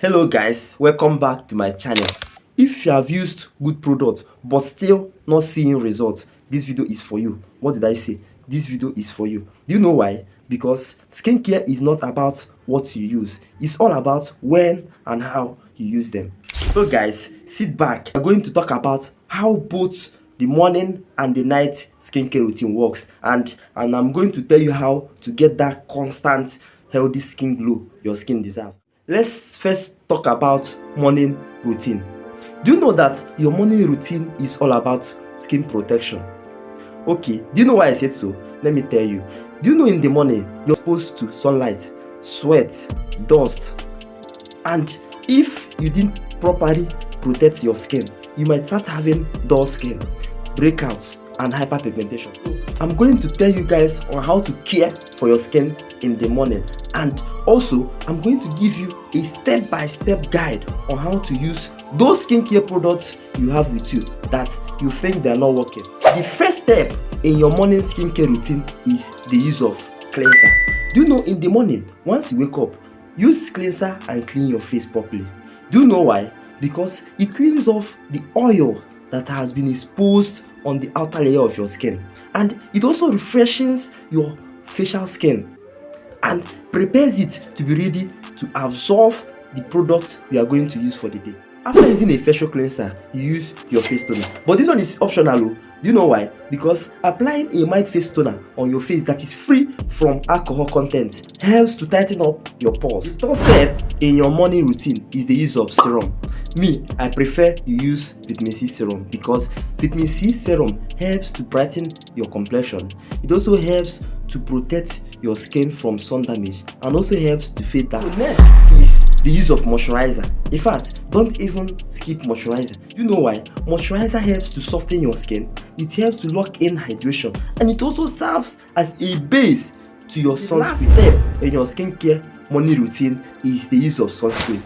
Hello guys, welcome back to my channel. If you have used good product but still not seeing results, this video is for you. What did I say? This video is for you. Do you know why? Because skincare is not about what you use, it's all about when and how you use them. So guys, sit back. We're going to talk about how both the morning and the night skincare routine works, and I'm going to tell you how to get that constant healthy skin glow your skin deserves. Let's first talk about morning routine. Do you know that your morning routine is all about skin protection? Okay, do you know why I said so? Let me tell you. Do you know in the morning you're exposed to sunlight, sweat, dust, and if you didn't properly protect your skin, you might start having dull skin, breakouts, and hyperpigmentation. I'm going to tell you guys on how to care for your skin in the morning, and also I'm going to give you a step-by-step guide on how to use those skincare products you have with you that you think they are not working. The first step in your morning skincare routine is the use of cleanser. Do you know in the morning, once you wake up, use cleanser and clean your face properly. Do you know why? Because it cleans off the oil that has been exposed on the outer layer of your skin, and it also refreshes your facial skin and prepares it to be ready to absorb the product you are going to use for the day. After using a facial cleanser, you use your face toner, but this one is optional. Do you know why? Because applying a mild face toner on your face that is free from alcohol content helps to tighten up your pores. The third step in your morning routine is the use of serum. Me, I prefer you use vitamin C serum because vitamin C serum helps to brighten your complexion. It also helps to protect your skin from sun damage and also helps to fade dark. So next is the use of moisturizer. In fact, don't even skip moisturizer. You know why? Moisturizer helps to soften your skin, it helps to lock in hydration, and it also serves as a base to your sunscreen. The last step in your skincare morning routine is the use of sunscreen.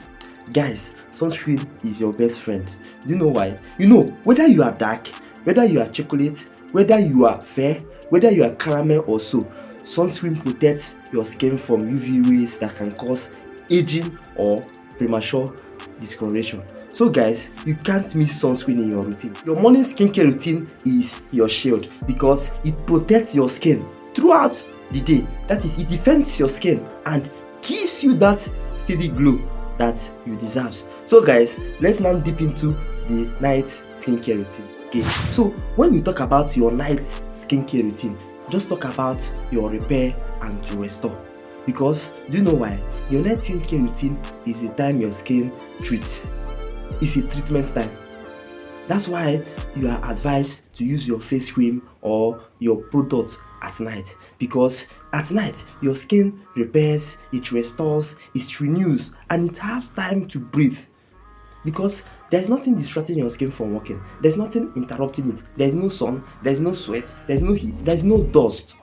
Guys, sunscreen is your best friend. Do you know why? You know, whether you are dark, whether you are chocolate, whether you are fair, whether you are caramel or so, sunscreen protects your skin from UV rays that can cause aging or premature discoloration. So guys, you can't miss sunscreen in your routine. Your morning skincare routine is your shield because it protects your skin throughout the day. That is, it defends your skin and gives you that steady glow that you deserve. So guys, let's now dip into the night skincare routine. Okay, so when you talk about your night skincare routine, just talk about your repair and to restore. Because do you know why? Your night skincare routine is the time your skin treats. It's a treatment time. That's why you are advised to use your face cream or your product at night, because at night your skin repairs, it restores, it renews, and it has time to breathe. Because there's nothing distracting your skin from working, there's nothing interrupting it, there's no sun, there's no sweat, there's no heat, there's no dust.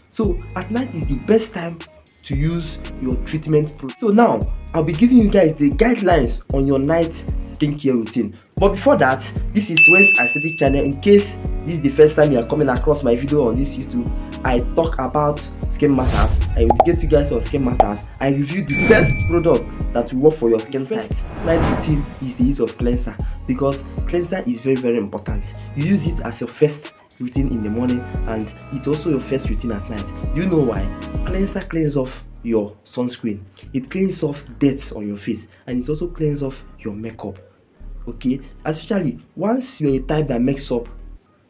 So at night is the best time to use your treatment product. So now I'll be giving you guys the guidelines on your night skincare routine. But before that, this is When's Aesthetic channel. In case this is the first time you are coming across my video on this YouTube, I talk about skin matters, I educate you guys on skin matters, I review the best product that will work for your skin type. Night routine is the use of cleanser, because cleanser is very important. You use it as your first routine in the morning, and it's also your first routine at night. You know why? Cleanser cleans off your sunscreen, it cleans off dirt on your face, and it also cleans off your makeup. Okay, especially once you're a type that makes up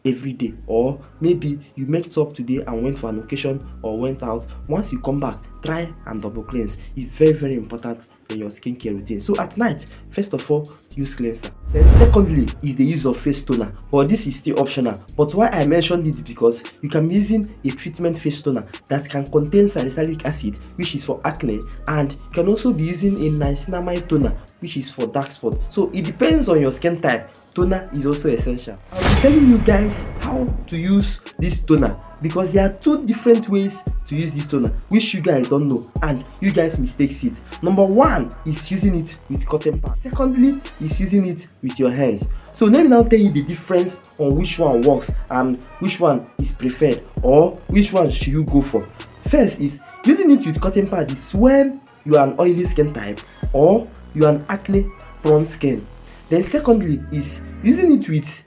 every day, or maybe you make up today and went for an occasion or went out, once you come back, try and double cleanse. It's very important in your skincare routine. So at night, first of all, use cleanser. Then secondly is the use of face toner, but this is still optional. But why I mentioned it, because you can be using a treatment face toner that can contain salicylic acid, which is for acne, and you can also be using a niacinamide toner, which is for dark spot. So it depends on your skin type. Toner is also essential. I'll be telling you guys how to use this toner, because there are two different ways to use this toner which you guys don't know and you guys mistakes it. Number one is using it with cotton pad. Secondly is using it with your hands. So let me now tell you the difference on which one works and which one is preferred, or which one should you go for. First is using it with cotton pad is when you are an oily skin type or you're an acne prone skin. Then secondly is using it with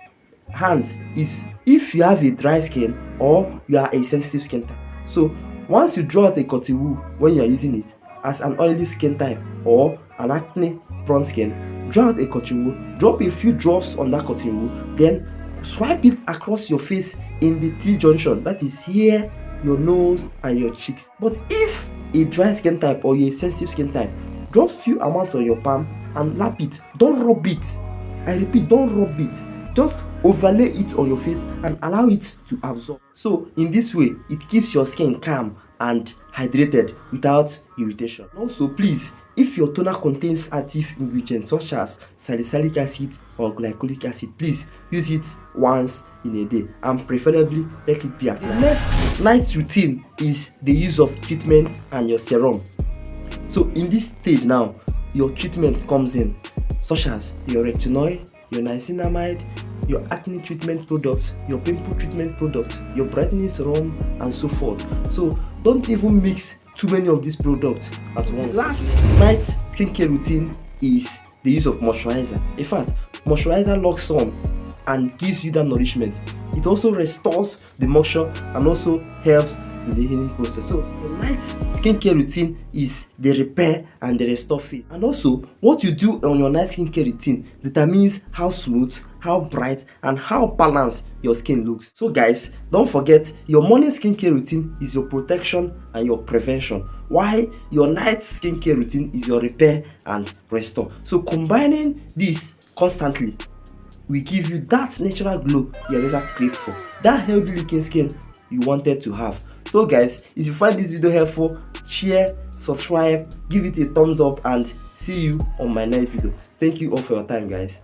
hands is if you have a dry skin or you are a sensitive skin type. So once you draw out a cotton wool when you are using it as an oily skin type or an acne prone skin, draw out a cotton wool, drop a few drops on that cotton wool, then swipe it across your face in the T junction, that is here, your nose and your cheeks. But if a dry skin type or you're a sensitive skin type, drop few amounts on your palm and lap it. Don't rub it. I repeat, don't rub it. Just overlay it on your face and allow it to absorb. So in this way, it keeps your skin calm and hydrated without irritation. Also, please, if your toner contains active ingredients such as salicylic acid or glycolic acid, please use it once in a day and preferably let it be at night. Next night routine is the use of treatment and your serum. So in this stage now, your treatment comes in, such as your retinoid, your niacinamide, your acne treatment products, your pimple treatment products, your brightening serum, and so forth. So don't even mix too many of these products at once. Last night skincare routine is the use of moisturizer. In fact, moisturizer locks on and gives you that nourishment. It also restores the moisture and also helps in the healing process. So the night skincare routine is the repair and the restore phase. And also what you do on your night skincare routine determines how smooth, how bright and how balanced your skin looks. So guys, don't forget, your morning skincare routine is your protection and your prevention, while your night skincare routine is your repair and restore. So combining this constantly will give you that natural glow you have ever craved for, that healthy looking skin you wanted to have. So guys, if you find this video helpful, share, subscribe, give it a thumbs up, and see you on my next video. Thank you all for your time, guys.